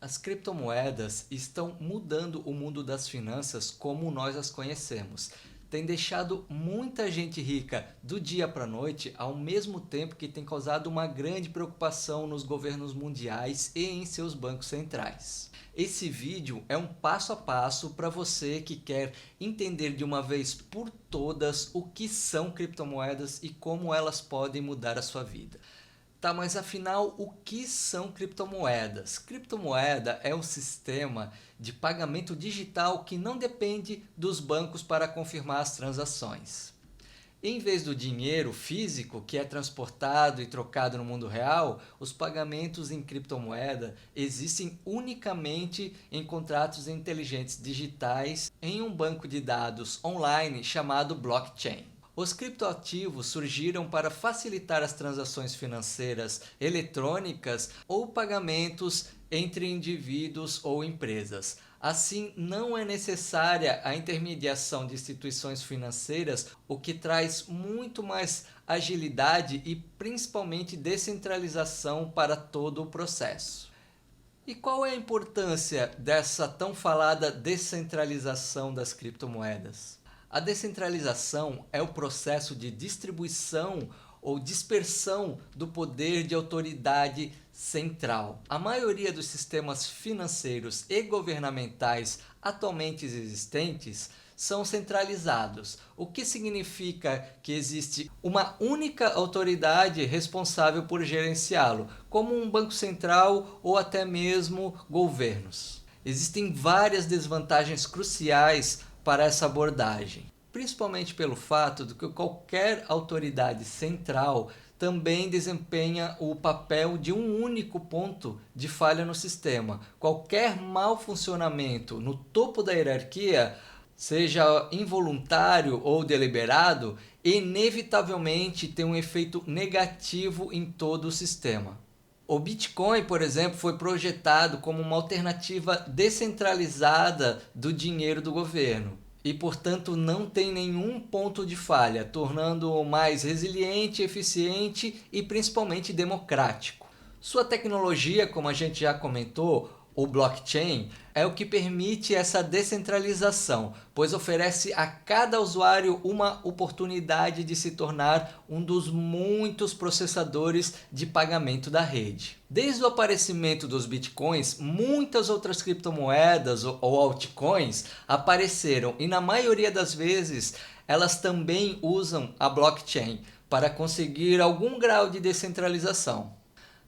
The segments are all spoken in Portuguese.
As criptomoedas estão mudando o mundo das finanças como nós as conhecemos. Tem deixado muita gente rica do dia para a noite, ao mesmo tempo que tem causado uma grande preocupação nos governos mundiais e em seus bancos centrais. Esse vídeo é um passo a passo para você que quer entender de uma vez por todas o que são criptomoedas e como elas podem mudar a sua vida. Tá, mas afinal, o que são criptomoedas? Criptomoeda é um sistema de pagamento digital que não depende dos bancos para confirmar as transações. Em vez do dinheiro físico, que é transportado e trocado no mundo real, os pagamentos em criptomoeda existem unicamente em contratos inteligentes digitais em um banco de dados online chamado blockchain. Os criptoativos surgiram para facilitar as transações financeiras eletrônicas ou pagamentos entre indivíduos ou empresas. Assim, não é necessária a intermediação de instituições financeiras, o que traz muito mais agilidade e principalmente descentralização para todo o processo. E qual é a importância dessa tão falada descentralização das criptomoedas? A descentralização é o processo de distribuição ou dispersão do poder de autoridade central. A maioria dos sistemas financeiros e governamentais atualmente existentes são centralizados, o que significa que existe uma única autoridade responsável por gerenciá-lo, como um banco central ou até mesmo governos. Existem várias desvantagens cruciais para essa abordagem, principalmente pelo fato de que qualquer autoridade central também desempenha o papel de um único ponto de falha no sistema. Qualquer mau funcionamento no topo da hierarquia, seja involuntário ou deliberado, inevitavelmente tem um efeito negativo em todo o sistema. O Bitcoin, por exemplo, foi projetado como uma alternativa descentralizada do dinheiro do governo e, portanto, não tem nenhum ponto de falha, tornando-o mais resiliente, eficiente e principalmente democrático. Sua tecnologia, como a gente já comentou, o blockchain, é o que permite essa descentralização, pois oferece a cada usuário uma oportunidade de se tornar um dos muitos processadores de pagamento da rede. Desde o aparecimento dos bitcoins, muitas outras criptomoedas ou altcoins apareceram e na maioria das vezes elas também usam a blockchain para conseguir algum grau de descentralização.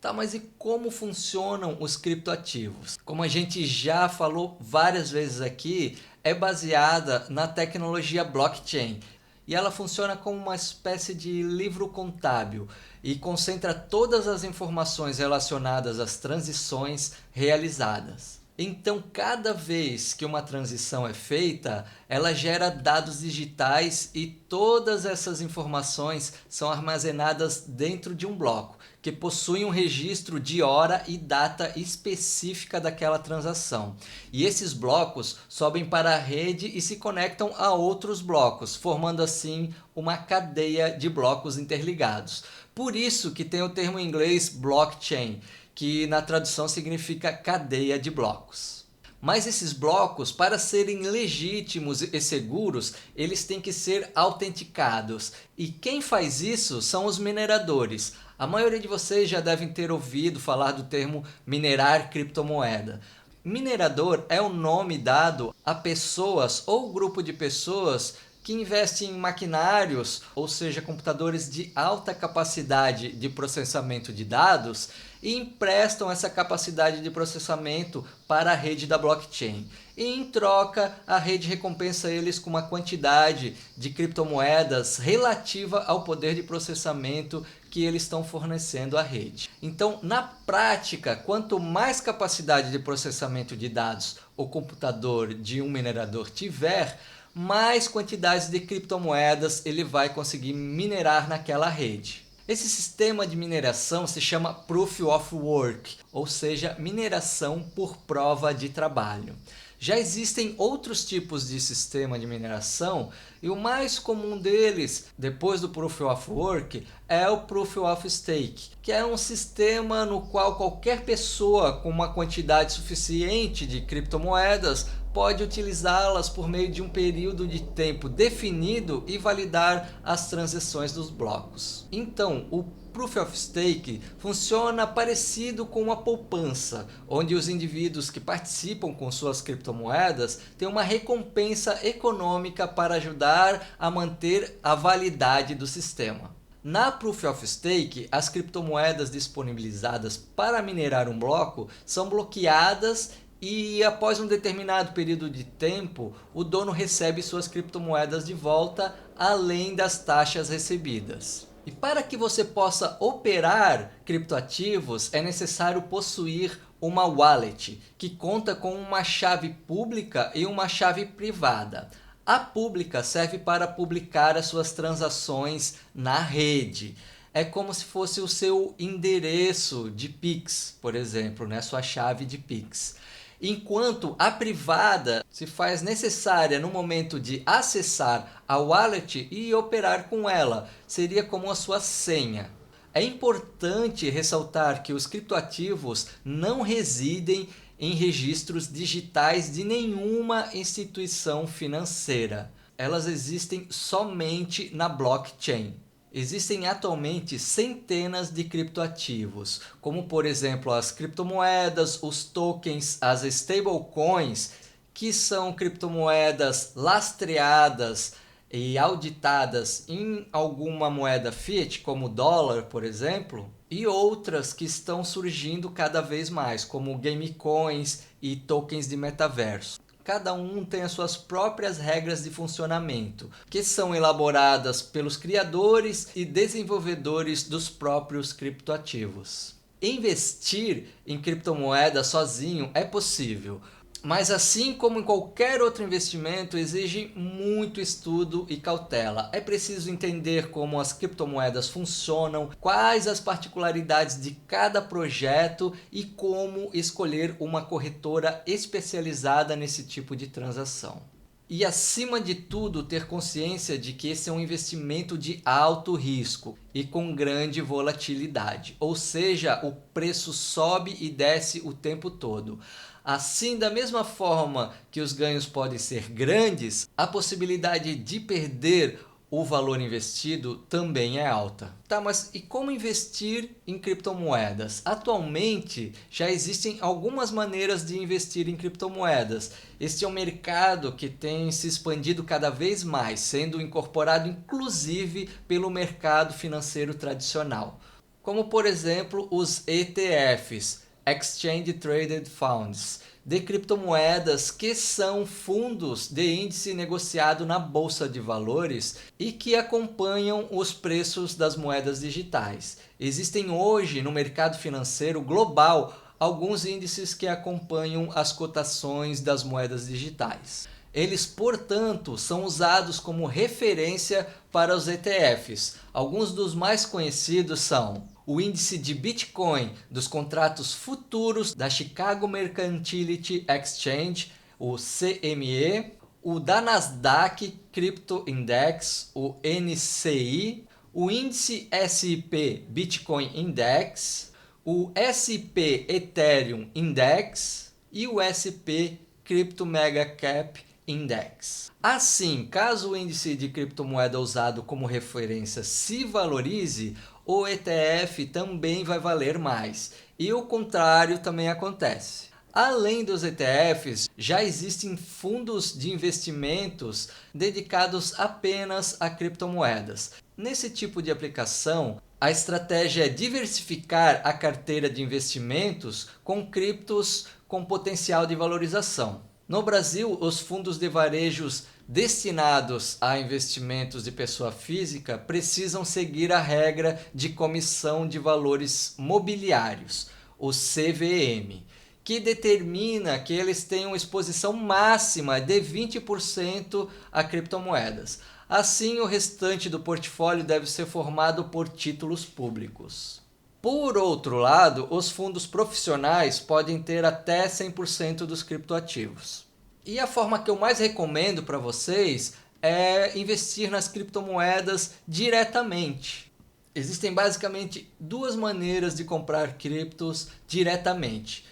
Tá, mas e como funcionam os criptoativos? Como a gente já falou várias vezes aqui, é baseada na tecnologia blockchain e ela funciona como uma espécie de livro contábil e concentra todas as informações relacionadas às transições realizadas. Então, cada vez que uma transição é feita, ela gera dados digitais e todas essas informações são armazenadas dentro de um bloco, que possui um registro de hora e data específica daquela transação. E esses blocos sobem para a rede e se conectam a outros blocos, formando assim uma cadeia de blocos interligados. Por isso que tem o termo em inglês blockchain, que na tradução significa cadeia de blocos. Mas esses blocos, para serem legítimos e seguros, eles têm que ser autenticados. E quem faz isso são os mineradores. A maioria de vocês já devem ter ouvido falar do termo minerar criptomoeda. Minerador é o nome dado a pessoas ou grupo de pessoas que investem em maquinários, ou seja, computadores de alta capacidade de processamento de dados, e emprestam essa capacidade de processamento para a rede da blockchain. E em troca, a rede recompensa eles com uma quantidade de criptomoedas relativa ao poder de processamento que eles estão fornecendo à rede. Então, na prática, quanto mais capacidade de processamento de dados o computador de um minerador tiver, mais quantidades de criptomoedas ele vai conseguir minerar naquela rede. Esse sistema de mineração se chama Proof of Work, ou seja, mineração por prova de trabalho. Já existem outros tipos de sistema de mineração e o mais comum deles, depois do Proof of Work, é o Proof of Stake, que é um sistema no qual qualquer pessoa com uma quantidade suficiente de criptomoedas pode utilizá-las por meio de um período de tempo definido e validar as transações dos blocos. Então, o Proof of Stake funciona parecido com uma poupança, onde os indivíduos que participam com suas criptomoedas têm uma recompensa econômica para ajudar a manter a validade do sistema. Na Proof of Stake, as criptomoedas disponibilizadas para minerar um bloco são bloqueadas e após um determinado período de tempo, o dono recebe suas criptomoedas de volta, além das taxas recebidas. E para que você possa operar criptoativos, é necessário possuir uma wallet, que conta com uma chave pública e uma chave privada. A pública serve para publicar as suas transações na rede. É como se fosse o seu endereço de Pix, por exemplo, né? Sua chave de Pix. Enquanto a privada se faz necessária no momento de acessar a wallet e operar com ela, seria como a sua senha. É importante ressaltar que os criptoativos não residem em registros digitais de nenhuma instituição financeira. Elas existem somente na blockchain. Existem atualmente centenas de criptoativos, como por exemplo as criptomoedas, os tokens, as stablecoins, que são criptomoedas lastreadas e auditadas em alguma moeda fiat, como o dólar, por exemplo, e outras que estão surgindo cada vez mais, como gamecoins e tokens de metaverso. Cada um tem as suas próprias regras de funcionamento, que são elaboradas pelos criadores e desenvolvedores dos próprios criptoativos. Investir em criptomoedas sozinho é possível, mas assim como em qualquer outro investimento, exige muito estudo e cautela. É preciso entender como as criptomoedas funcionam, quais as particularidades de cada projeto e como escolher uma corretora especializada nesse tipo de transação. E acima de tudo, ter consciência de que esse é um investimento de alto risco e com grande volatilidade, ou seja, o preço sobe e desce o tempo todo. Assim, da mesma forma que os ganhos podem ser grandes, a possibilidade de perder o valor investido também é alta. Tá, mas e como investir em criptomoedas? Atualmente já existem algumas maneiras de investir em criptomoedas. Este é um mercado que tem se expandido cada vez mais, sendo incorporado inclusive pelo mercado financeiro tradicional, como por exemplo os ETFs. Exchange Traded Funds, de criptomoedas que são fundos de índice negociado na Bolsa de Valores e que acompanham os preços das moedas digitais. Existem hoje no mercado financeiro global alguns índices que acompanham as cotações das moedas digitais. Eles, portanto, são usados como referência para os ETFs. Alguns dos mais conhecidos são o índice de Bitcoin dos contratos futuros da Chicago Mercantility Exchange, o CME, o da Nasdaq Crypto Index, o NCI, o índice S&P Bitcoin Index, o SP Ethereum Index e o SP Crypto Mega Cap Index. Assim, caso o índice de criptomoeda usado como referência se valorize, o ETF também vai valer mais. E o contrário também acontece. Além dos ETFs, já existem fundos de investimentos dedicados apenas a criptomoedas. Nesse tipo de aplicação, a estratégia é diversificar a carteira de investimentos com criptos com potencial de valorização. No Brasil, os fundos de varejos destinados a investimentos de pessoa física precisam seguir a regra de Comissão de Valores Mobiliários, o CVM, que determina que eles tenham exposição máxima de 20% a criptomoedas. Assim, o restante do portfólio deve ser formado por títulos públicos. Por outro lado, os fundos profissionais podem ter até 100% dos criptoativos. E a forma que eu mais recomendo para vocês é investir nas criptomoedas diretamente. Existem basicamente duas maneiras de comprar criptos diretamente.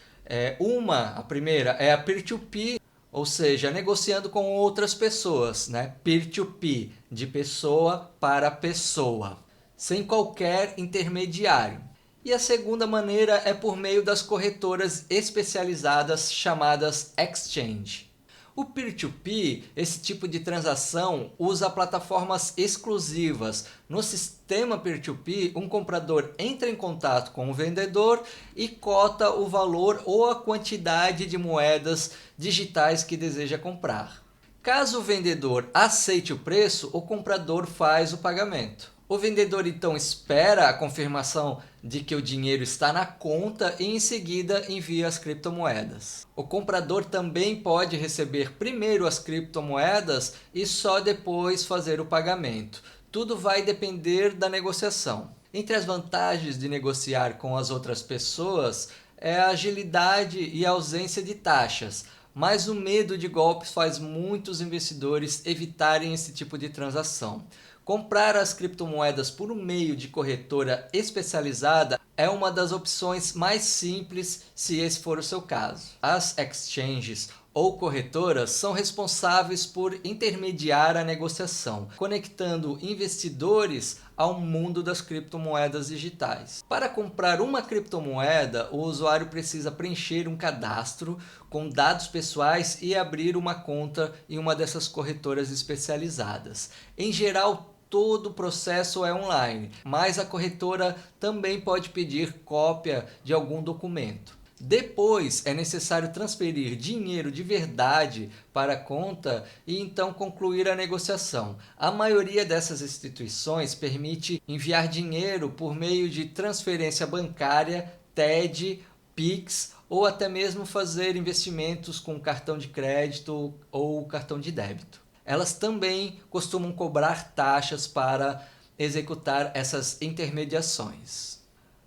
A primeira é a peer-to-peer, ou seja, negociando com outras pessoas, né? Peer-to-peer, de pessoa para pessoa, sem qualquer intermediário. E a segunda maneira é por meio das corretoras especializadas chamadas exchange. O peer-to-peer, esse tipo de transação, usa plataformas exclusivas. No sistema peer-to-peer, um comprador entra em contato com o vendedor e cota o valor ou a quantidade de moedas digitais que deseja comprar. Caso o vendedor aceite o preço, o comprador faz o pagamento. O vendedor então espera a confirmação de que o dinheiro está na conta e em seguida envia as criptomoedas. O comprador também pode receber primeiro as criptomoedas e só depois fazer o pagamento. Tudo vai depender da negociação. Entre as vantagens de negociar com as outras pessoas é a agilidade e a ausência de taxas. Mas o medo de golpes faz muitos investidores evitarem esse tipo de transação. Comprar as criptomoedas por um meio de corretora especializada é uma das opções mais simples se esse for o seu caso. As exchanges ou corretoras são responsáveis por intermediar a negociação, conectando investidores ao mundo das criptomoedas digitais. Para comprar uma criptomoeda, o usuário precisa preencher um cadastro com dados pessoais e abrir uma conta em uma dessas corretoras especializadas. Em geral, todo o processo é online, mas a corretora também pode pedir cópia de algum documento. Depois é necessário transferir dinheiro de verdade para a conta e então concluir a negociação. A maioria dessas instituições permite enviar dinheiro por meio de transferência bancária, TED, Pix ou até mesmo fazer investimentos com cartão de crédito ou cartão de débito. Elas também costumam cobrar taxas para executar essas intermediações.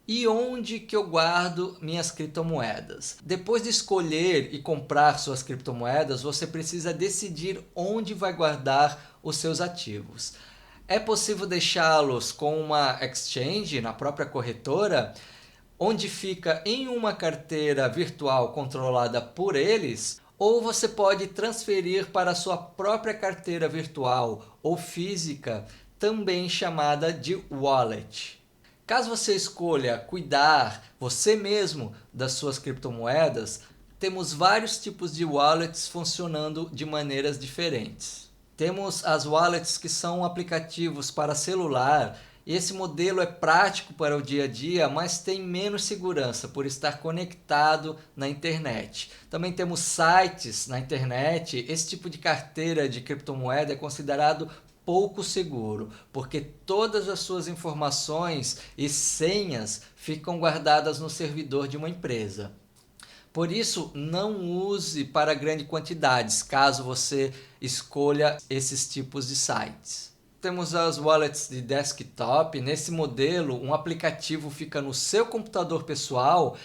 E onde que eu guardo minhas criptomoedas? Depois de escolher e comprar suas criptomoedas, você precisa decidir onde vai guardar os seus ativos. É possível deixá-los com uma exchange na própria corretora, onde fica em uma carteira virtual controlada por eles, ou você pode transferir para a sua própria carteira virtual ou física, também chamada de wallet. Caso você escolha cuidar você mesmo das suas criptomoedas, temos vários tipos de wallets funcionando de maneiras diferentes. Temos as wallets que são aplicativos para celular. Esse modelo é prático para o dia a dia, mas tem menos segurança por estar conectado na internet. Também temos sites na internet. Esse tipo de carteira de criptomoeda é considerado pouco seguro, porque todas as suas informações e senhas ficam guardadas no servidor de uma empresa. Por isso, não use para grandes quantidades, caso você escolha esses tipos de sites. Temos as wallets de desktop. Nesse modelo, um aplicativo fica no seu computador pessoal,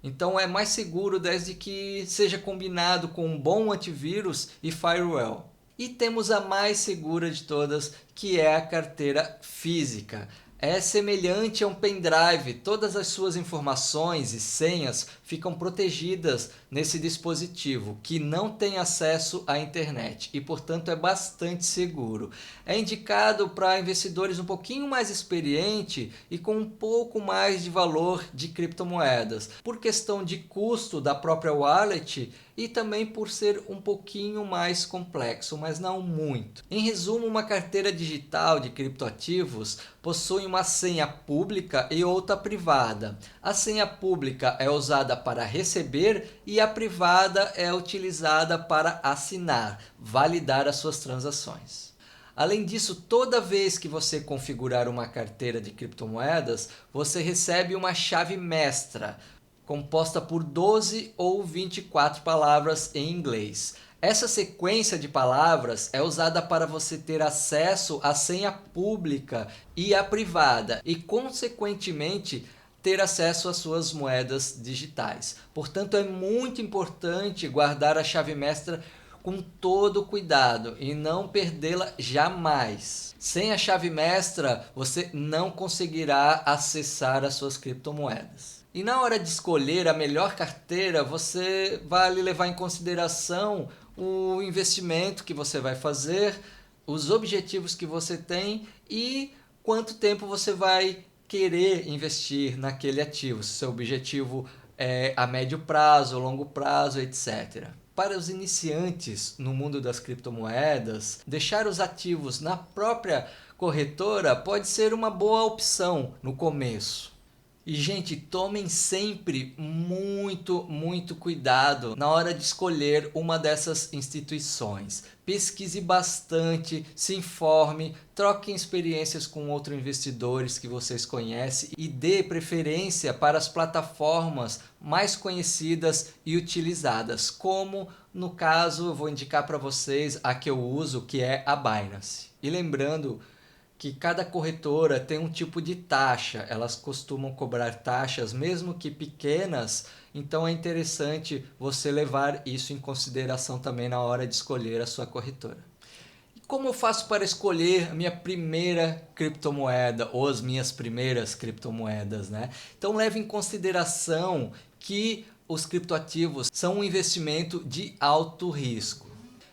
então é mais seguro desde que seja combinado com um bom antivírus e firewall. E temos a mais segura de todas, que é a carteira física. É semelhante a um pendrive, todas as suas informações e senhas ficam protegidas nesse dispositivo, que não tem acesso à internet e, portanto, é bastante seguro. É indicado para investidores um pouquinho mais experientes e com um pouco mais de valor de criptomoedas, por questão de custo da própria wallet e também por ser um pouquinho mais complexo, mas não muito. Em resumo, uma carteira digital de criptoativos possui uma senha pública e outra privada. A senha pública é usada para receber e a privada é utilizada para assinar, validar as suas transações. Além disso, toda vez que você configurar uma carteira de criptomoedas, você recebe uma chave mestra, composta por 12 ou 24 palavras em inglês. Essa sequência de palavras é usada para você ter acesso à senha pública e à privada e, consequentemente, ter acesso às suas moedas digitais. Portanto, é muito importante guardar a chave mestra com todo cuidado e não perdê-la jamais. Sem a chave mestra, você não conseguirá acessar as suas criptomoedas. E na hora de escolher a melhor carteira, você vale levar em consideração o investimento que você vai fazer, os objetivos que você tem e quanto tempo você vai querer investir naquele ativo. Se seu objetivo é a médio prazo, longo prazo, etc. Para os iniciantes no mundo das criptomoedas, deixar os ativos na própria corretora pode ser uma boa opção no começo. E, gente, tomem sempre muito cuidado na hora de escolher uma dessas instituições. Pesquise bastante, se informe, troquem experiências com outros investidores que vocês conhecem e dê preferência para as plataformas mais conhecidas e utilizadas, como no caso eu vou indicar para vocês a que eu uso, que é a Binance. E lembrando que cada corretora tem um tipo de taxa, elas costumam cobrar taxas mesmo que pequenas, então é interessante você levar isso em consideração também na hora de escolher a sua corretora. E como eu faço para escolher a minha primeira criptomoeda ou as minhas primeiras criptomoedas, né? Então leve em consideração que os criptoativos são um investimento de alto risco.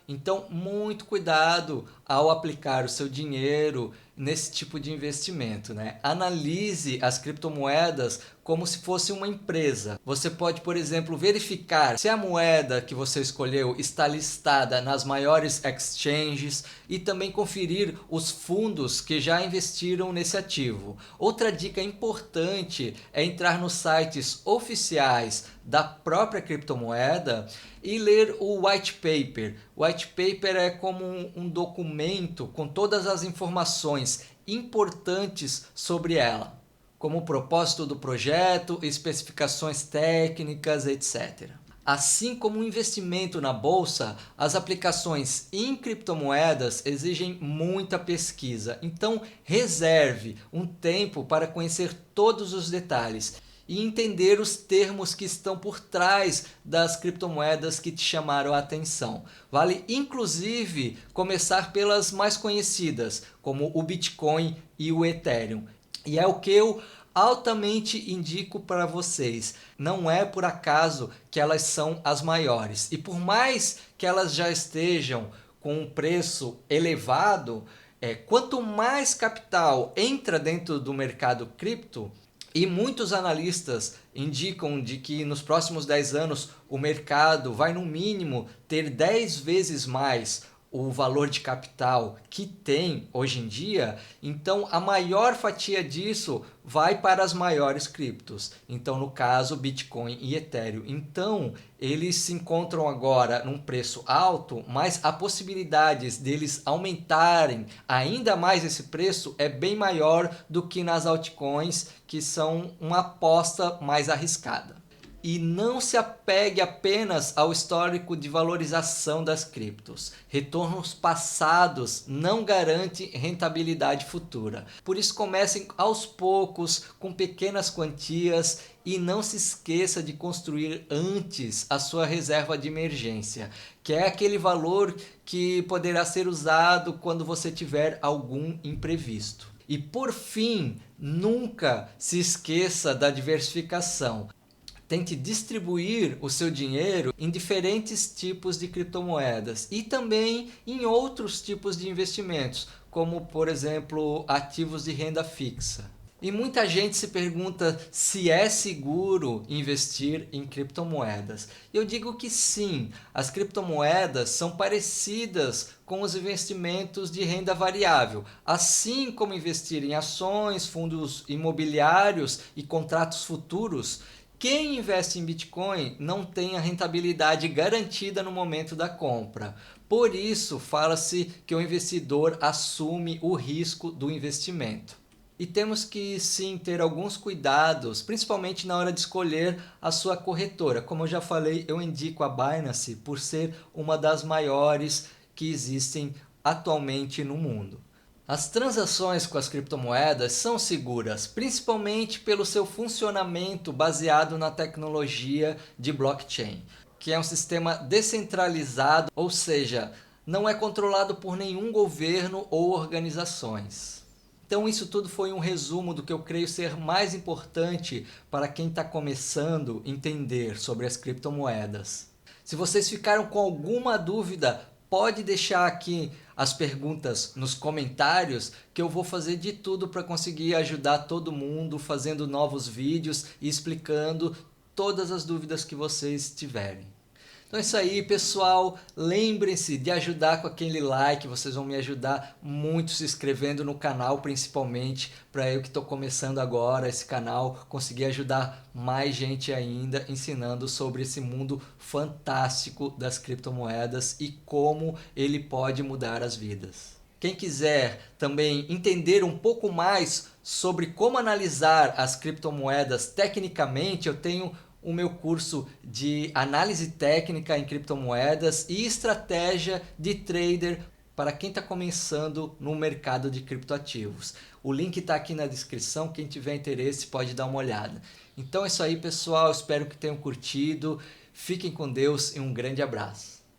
Então, muito cuidado ao aplicar o seu dinheiro nesse tipo de investimento, né? Analise as criptomoedas como se fosse uma empresa. Você pode, por exemplo, verificar se a moeda que você escolheu está listada nas maiores exchanges e também conferir os fundos que já investiram nesse ativo. Outra dica importante é entrar nos sites oficiais da própria criptomoeda e ler o white paper. O white paper é como um documento com todas as informações importantes sobre ela, como o propósito do projeto, especificações técnicas, etc. Assim como o investimento na bolsa, as aplicações em criptomoedas exigem muita pesquisa. Então, reserve um tempo para conhecer todos os detalhes e entender os termos que estão por trás das criptomoedas que te chamaram a atenção. Vale inclusive começar pelas mais conhecidas, como o Bitcoin e o Ethereum. E é o que eu altamente indico para vocês. Não é por acaso que elas são as maiores. E por mais que elas já estejam com um preço elevado, quanto mais capital entra dentro do mercado cripto, e muitos analistas indicam de que nos próximos 10 anos o mercado vai no mínimo ter 10 vezes mais o valor de capital que tem hoje em dia, então a maior fatia disso vai para as maiores criptos. Então, no caso, Bitcoin e Ethereum. Então, eles se encontram agora num preço alto, mas a possibilidade deles aumentarem ainda mais esse preço é bem maior do que nas altcoins, que são uma aposta mais arriscada. E não se apegue apenas ao histórico de valorização das criptos. Retornos passados não garantem rentabilidade futura. Por isso comecem aos poucos, com pequenas quantias e não se esqueça de construir antes a sua reserva de emergência, que é aquele valor que poderá ser usado quando você tiver algum imprevisto. E por fim, nunca se esqueça da diversificação. Tente distribuir o seu dinheiro em diferentes tipos de criptomoedas e também em outros tipos de investimentos, como, por exemplo, ativos de renda fixa. E muita gente se pergunta se é seguro investir em criptomoedas. Eu digo que sim, as criptomoedas são parecidas com os investimentos de renda variável, assim como investir em ações, fundos imobiliários e contratos futuros. Quem investe em Bitcoin não tem a rentabilidade garantida no momento da compra. Por isso, fala-se que o investidor assume o risco do investimento. E temos que sim ter alguns cuidados, principalmente na hora de escolher a sua corretora. Como eu já falei, eu indico a Binance por ser uma das maiores que existem atualmente no mundo. As transações com as criptomoedas são seguras, principalmente pelo seu funcionamento baseado na tecnologia de blockchain, que é um sistema descentralizado, ou seja, não é controlado por nenhum governo ou organizações. Então isso tudo foi um resumo do que eu creio ser mais importante para quem está começando a entender sobre as criptomoedas. Se vocês ficaram com alguma dúvida, pode deixar aqui as perguntas nos comentários que eu vou fazer de tudo para conseguir ajudar todo mundo fazendo novos vídeos e explicando todas as dúvidas que vocês tiverem. Então é isso aí, pessoal. Lembrem-se de ajudar com aquele like, vocês vão me ajudar muito se inscrevendo no canal, principalmente para eu que estou começando agora esse canal, conseguir ajudar mais gente ainda, ensinando sobre esse mundo fantástico das criptomoedas e como ele pode mudar as vidas. Quem quiser também entender um pouco mais sobre como analisar as criptomoedas tecnicamente, eu tenho o meu curso de análise técnica em criptomoedas e estratégia de trader para quem está começando no mercado de criptoativos. O link está aqui na descrição, quem tiver interesse pode dar uma olhada. Então é isso aí, pessoal, espero que tenham curtido, fiquem com Deus e um grande abraço.